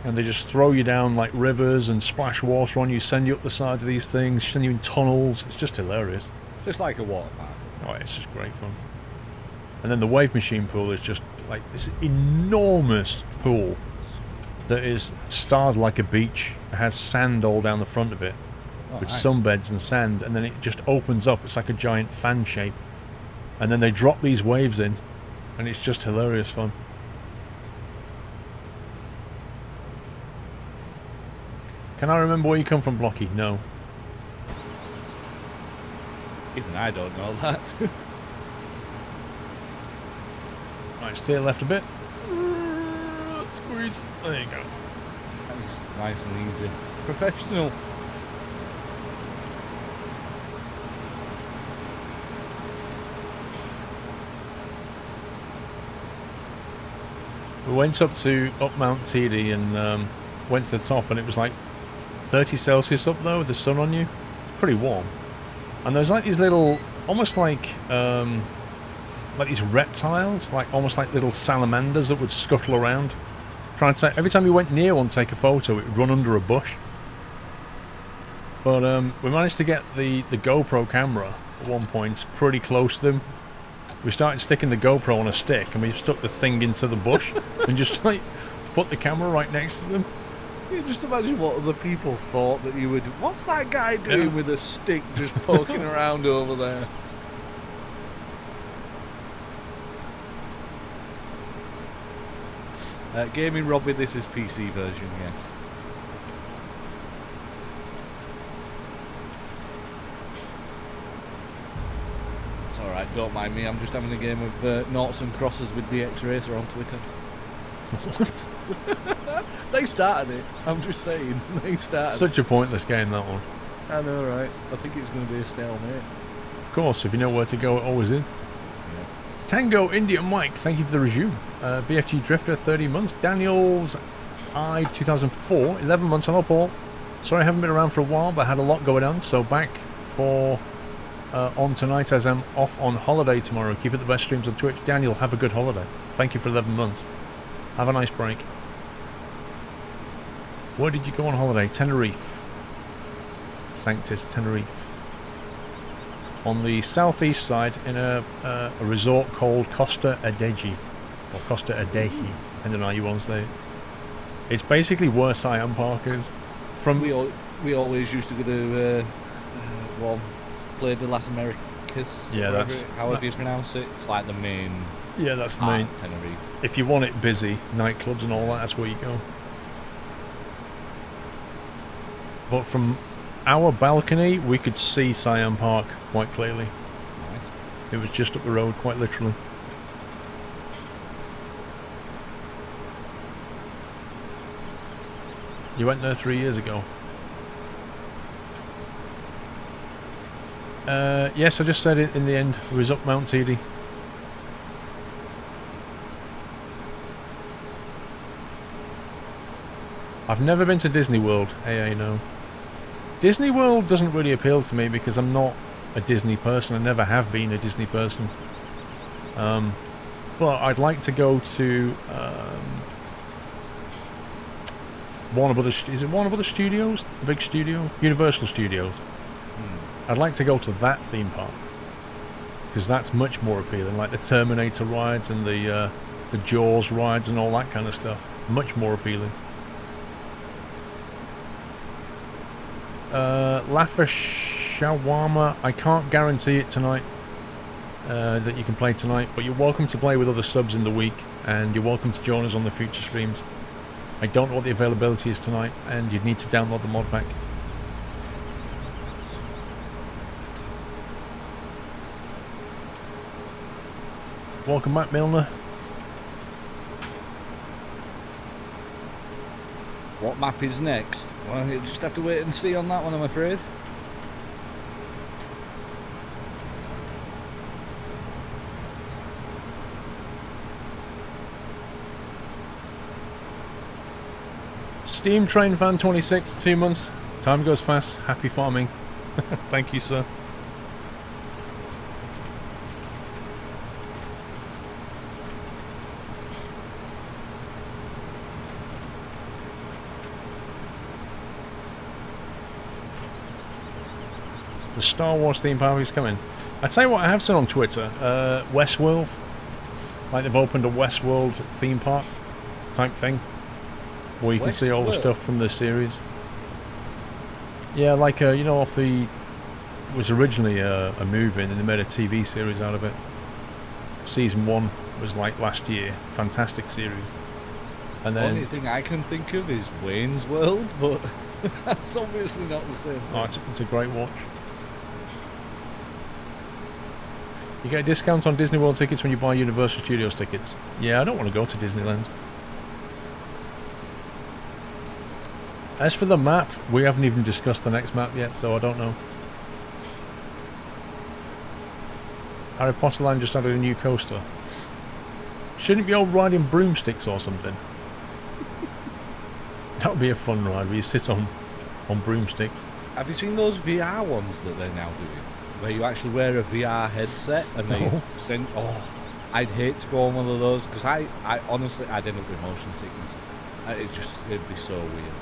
And they just throw you down like rivers and splash water on you, send you up the sides of these things, send you in tunnels. It's just hilarious. Just like a water park. Oh, it's just great fun. And then the wave machine pool is just like this enormous pool that is starred like a beach. It has sand all down the front of it. With nice. sunbeds and sand, and then it just opens up. It's like a giant fan shape, and then they drop these waves in, and it's just hilarious fun. Can I remember where you come from, Blocky? No. Even I don't know that. Right, steer left a bit. Squeeze. There you go. Nice and easy. Professional. We went up Mount Teedy and went to the top, and it was like 30 Celsius up there with the sun on you. Pretty warm. And there's like these little, almost like these reptiles, like almost like little salamanders that would scuttle around. Trying to every time you went near one to take a photo, it would run under a bush. But we managed to get the GoPro camera at one point pretty close to them. We started sticking the GoPro on a stick, and we stuck the thing into the bush and just like put the camera right next to them. You just imagine what other people thought that you would. What's that guy doing with a stick just poking around over there? Gaming Robbie, this is PC version, yes. It's alright, don't mind me, I'm just having a game of noughts and crosses with DX Racer on Twitter. What? They started it, I'm just saying, they started Such a pointless game, that one. I know, right? I think it's going to be a stalemate. Of course, if you know where to go, it always is. Yeah. Tango India Mike, thank you for the resume. BFG Drifter, 30 months. Daniels I 2004, 11 months. Hello, Paul. Sorry I haven't been around for a while, but I had a lot going on, so back for on tonight as I'm off on holiday tomorrow. Keep it the best streams on Twitch. Daniel, have a good holiday. Thank you for 11 months. Have a nice break. Where did you go on holiday? Tenerife. Sanctus, Tenerife. On the southeast side in a resort called Costa Adeje. Or Costa Adeje, depending on how you want to say it. It's basically where Siam Park is. From we always used to go to Playa de las Americas. Yeah, however you pronounce it. It's like the main. Yeah, that's the main. Tenerife. If you want it busy, nightclubs and all that, that's where you go. But from our balcony, we could see Siam Park quite clearly. Right. It was just up the road, quite literally. You went there 3 years ago. Yes, I just said it in the end. It was up Mount Teedy. I've never been to Disney World. AA, no. Disney World doesn't really appeal to me because I'm not a Disney person. I never have been a Disney person. But I'd like to go to Warner Brothers. Is it Warner Brothers Studios? The big studio? Universal Studios. I'd like to go to that theme park because that's much more appealing. Like the Terminator rides and the Jaws rides and all that kind of stuff. Much more appealing. Laffer Shawarma, I can't guarantee it tonight, that you can play tonight, but you're welcome to play with other subs in the week, and you're welcome to join us on the future streams. I don't know what the availability is tonight, and you'd need to download the mod pack. Welcome back, Milner. What map is next? Well, you just have to wait and see on that one, I'm afraid. Steam Train Fan 26, 2 months. Time goes fast. Happy farming. Thank you, sir. The Star Wars theme park is coming. I tell you what, I have seen on Twitter, Westworld. Like they've opened a Westworld theme park type thing, where you can see all the stuff from the series. Yeah, like you know, off the. It was originally a movie, and then they made a TV series out of it. Season 1 was like last year. Fantastic series. And then the only thing I can think of is Wayne's World, but that's obviously not the same thing. Oh, it's a great watch. You get a discount on Disney World tickets when you buy Universal Studios tickets. Yeah, I don't want to go to Disneyland. As for the map, we haven't even discussed the next map yet, so I don't know. Harry Potter Land just added a new coaster. Shouldn't it be all riding broomsticks or something? That would be a fun ride where you sit on broomsticks. Have you seen those VR ones that they're now doing? Where you actually wear a VR headset and they send... Oh, I'd hate to go on one of those because I honestly, I'd end up with motion sickness. It'd be so weird.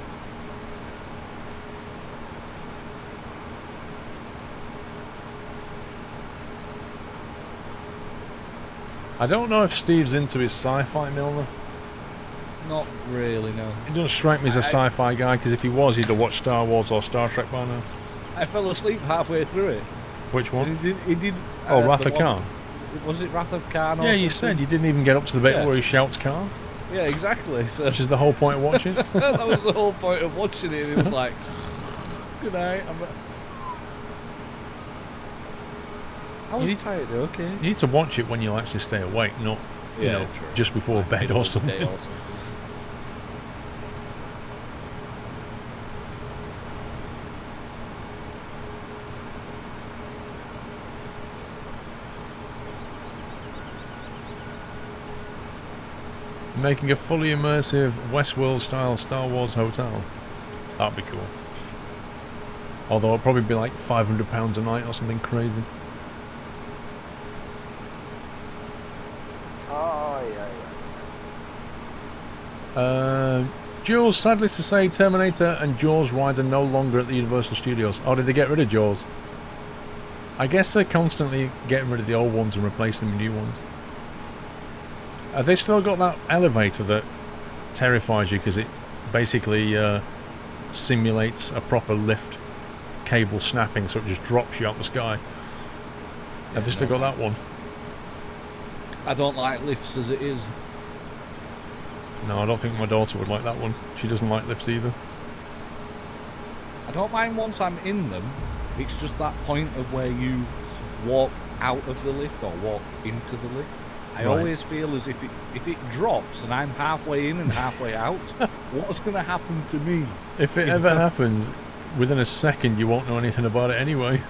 I don't know if Steve's into his sci-fi, Milner. Not really, no. He doesn't strike me as a sci-fi guy, because if he was, he'd have watched Star Wars or Star Trek by now. I fell asleep halfway through it. Which one? He did Wrath of Khan. Was it Wrath of Khan or Yeah, you something? said you didn't even get up to the bit where he shouts Khan. Yeah, exactly. So Which is the whole point of watching. that was the whole point of watching it. It was like, good night. I was tired, okay. You need to watch it when you'll actually stay awake, not you know, true. just before Like bed middle or of the day something. or something. Making a fully immersive Westworld-style Star Wars hotel. That'd be cool. Although it'd probably be like £500 a night or something crazy. Oh, yeah. Jules, sadly to say, Terminator and Jaws rides are no longer at the Universal Studios. Oh, did they get rid of Jaws? I guess they're constantly getting rid of the old ones and replacing them with new ones. Have they still got that elevator that terrifies you because it basically simulates a proper lift cable snapping, so it just drops you out the sky? Have they still got that one? I don't like lifts as it is. No, I don't think my daughter would like that one. She doesn't like lifts either. I don't mind once I'm in them. It's just that point of where you walk out of the lift or walk into the lift. I always feel as if it drops and I'm halfway in and halfway out, what's going to happen to me? If it ever happens, within a second you won't know anything about it anyway.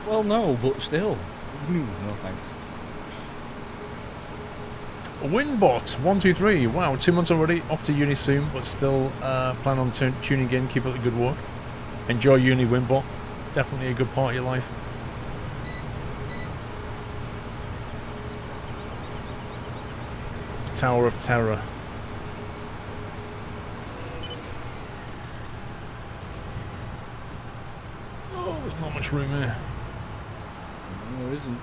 Well, no, but still. No thanks. Winbot123. Wow, 2 months already. Off to uni soon, but still plan on tuning in. Keep up the good work. Enjoy uni, Winbot. Definitely a good part of your life. Tower of Terror. Oh, there's not much room here. No, there isn't.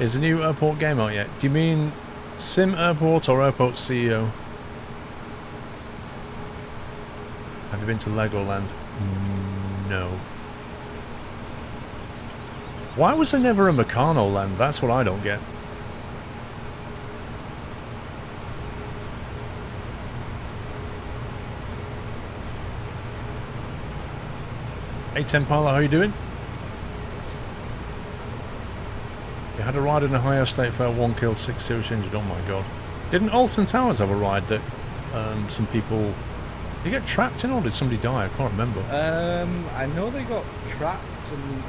Is the new airport game out yet? Do you mean Sim Airport or Airport CEO? Have you been to Legoland? No. Why was there never a Meccano Land? That's what I don't get. Hey Tempala, how you doing? You had a ride in Ohio State Fair, 1 killed, 6 serious injured. Oh my god. Didn't Alton Towers have a ride that some people... Did they get trapped in or did somebody die? I can't remember. I know they got trapped and...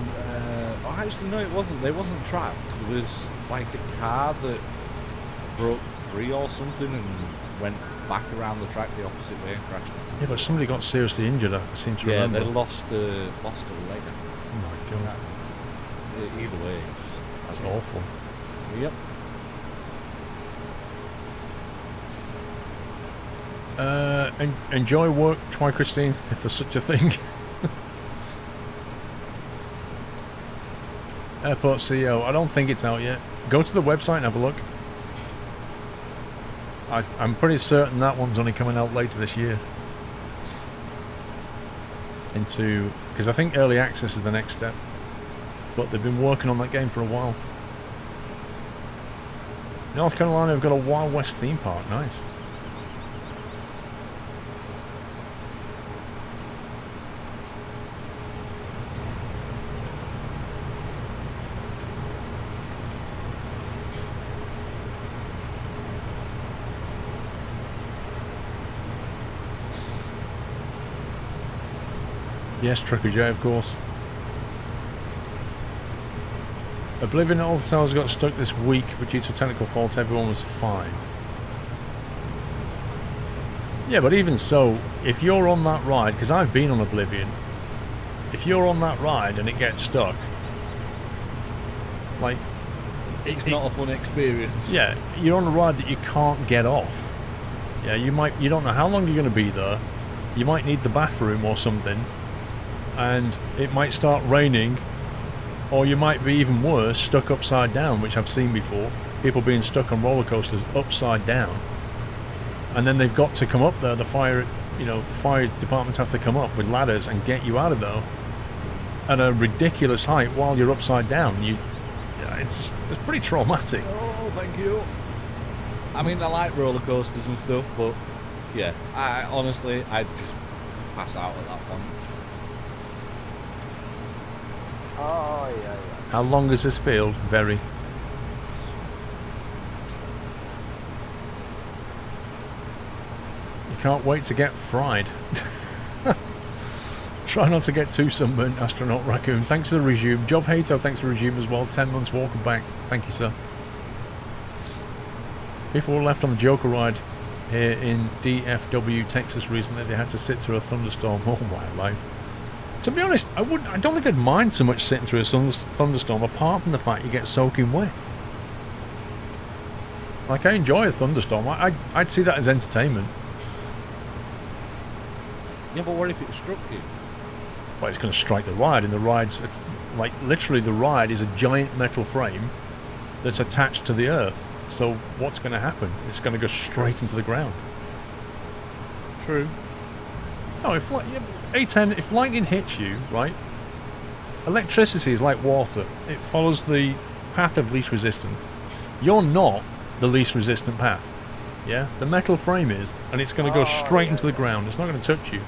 oh, actually, no, it wasn't. They wasn't trapped. There was like a car that broke free or something and went back around the track the opposite way and crashed. Yeah, but somebody got seriously injured, I seem to remember. Yeah, they lost a leg. Oh my god. Either way. That's awful. Yep. Enjoy work, try Christine, if there's such a thing. Airport CEO, I don't think it's out yet. Go to the website and have a look. I'm pretty certain that one's only coming out later this year. Because I think early access is the next step. But they've been working on that game for a while. North Carolina have got a Wild West theme park. Nice. Yes, Trucker J, of course. Oblivion at all the towers got stuck this week, but due to a technical fault, everyone was fine. Yeah, but even so, if you're on that ride, because I've been on Oblivion, if you're on that ride and it gets stuck, like... It's not a fun experience. Yeah, you're on a ride that you can't get off. Yeah, you don't know how long you're going to be there. You might need the bathroom or something, and it might start raining, or you might be even worse, stuck upside down, which I've seen before. People being stuck on roller coasters upside down, and then they've got to come up there. The fire departments have to come up with ladders and get you out of there at a ridiculous height while you're upside down. It's pretty traumatic. Oh, thank you. I mean, I like roller coasters and stuff, but yeah, honestly, I'd just pass out at that point. Oh, yeah. How long is this field? Very. You can't wait to get fried. Try not to get too sunburnt, Astronaut Raccoon. Thanks for the resume. Jov Hato, thanks for the resume as well. 10 months walking back. Thank you, sir. People were left on the Joker ride here in DFW, Texas recently. They had to sit through a thunderstorm. Oh my life. To be honest, I don't think I'd mind so much sitting through a thunderstorm, apart from the fact you get soaking wet. Like, I enjoy a thunderstorm. I'd see that as entertainment. Yeah, but what if it struck you? Well, it's going to strike the ride, and it's like, literally the ride is a giant metal frame that's attached to the earth. So what's going to happen? It's going to go straight into the ground. True. No, if A10, if lightning hits you, right? Electricity is like water. It follows the path of least resistance. You're not the least resistant path. Yeah? The metal frame is, and it's going to go straight into the ground. It's not going to touch you.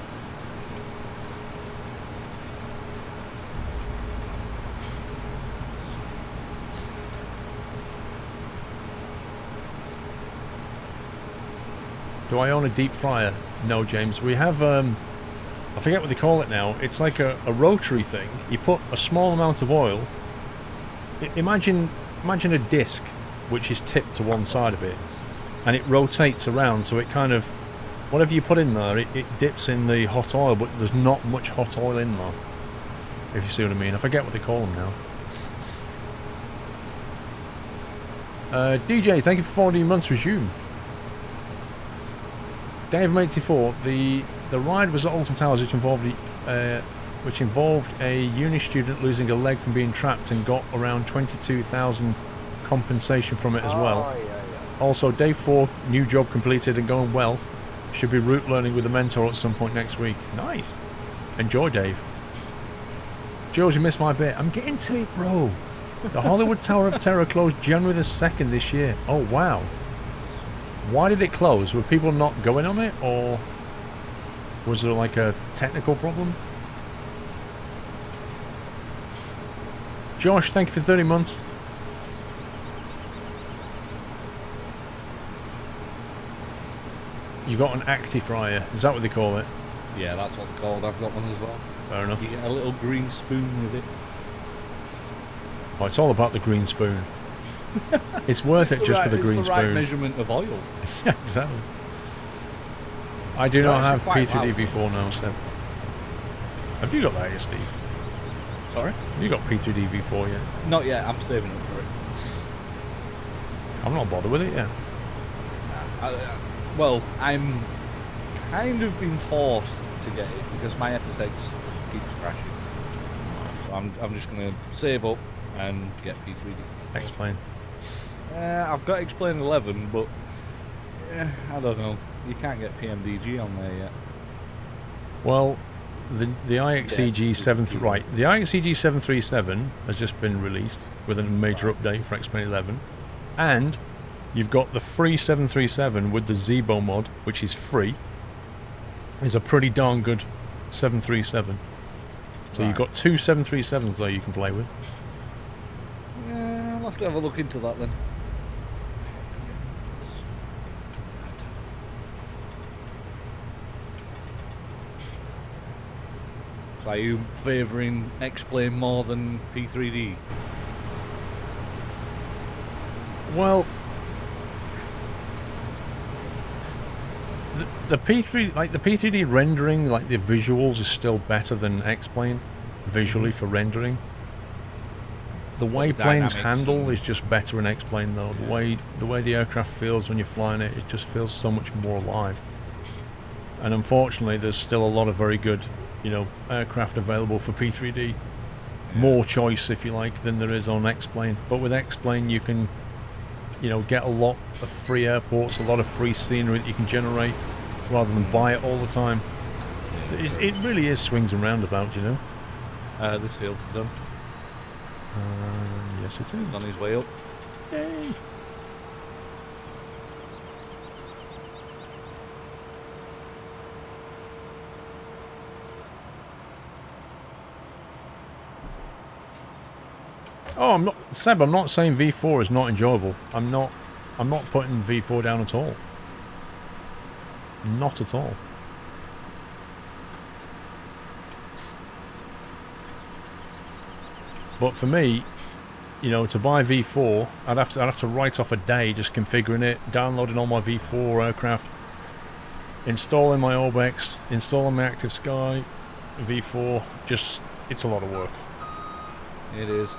Do I own a deep fryer? No, James. We have, I forget what they call it now. It's like a rotary thing. You put a small amount of oil. Imagine a disc which is tipped to one side of it, and it rotates around, so it kind of, whatever you put in there, it dips in the hot oil, but there's not much hot oil in there, if you see what I mean. I forget what they call them now. DJ, thank you for 14 months. Resume. Dave84, the ride was at Alton Towers, which involved a uni student losing a leg from being trapped and got around 22,000 compensation from it as well. Yeah. Also, day 4, new job completed and going well. Should be route learning with a mentor at some point next week. Nice. Enjoy, Dave. George, you missed my bit. I'm getting to it, bro. The Hollywood Tower of Terror closed January the 2nd this year. Oh, wow. Why did it close? Were people not going on it, or was there like a technical problem? Josh, thank you for 30 months. You got an Acti fryer. Is that what they call it? Yeah, that's what they're called. I've got one as well. Fair enough. You get a little green spoon with it. Oh, it's all about the green spoon. It's worth it just for the green spoon. It's the right spoon. measurement of oil. Yeah, exactly. I do not have P3DV4 now, Seb. Have you got that yet, Steve? Sorry? Have you got P3DV4 yet? Not yet. I'm saving up for it. I'm not bothered with it yet. Well, I'm kind of being forced to get it because my FSX keeps crashing. So I'm just going to save up and get P3D. Explain. I've got Explain 11, but I don't know. You can't get PMDG on there yet. Well, the IXEG 737 has just been released with a major update for Explain 11, and you've got the free 737 with the Zebo mod, which is free. It's a pretty darn good 737. So you've got two 737s there you can play with. Yeah, I'll have to have a look into that then. So are you favouring X-Plane more than P3D? Well, the P3, like the P3D rendering, like the visuals is still better than X-Plane visually for rendering. The way planes handle is just better in X-Plane though. The way the aircraft feels when you're flying it, it just feels so much more alive. And unfortunately, there's still a lot of very good, you know, aircraft available for P3D. More choice, if you like, than there is on X-Plane. But with X-Plane, you can, you know, get a lot of free airports, a lot of free scenery that you can generate, rather than buy it all the time. It really is swings and roundabouts, you know. This field's done. Yes, it is. He's on his way up. Yay! Oh, I'm not, Seb. I'm not saying V4 is not enjoyable. I'm not putting V4 down at all. Not at all. But for me, you know, to buy V4, I'd have to write off a day just configuring it, downloading all my V4 aircraft, installing my Orbex, installing my Active Sky V4. Just, it's a lot of work. It is.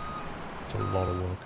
It's a lot of work.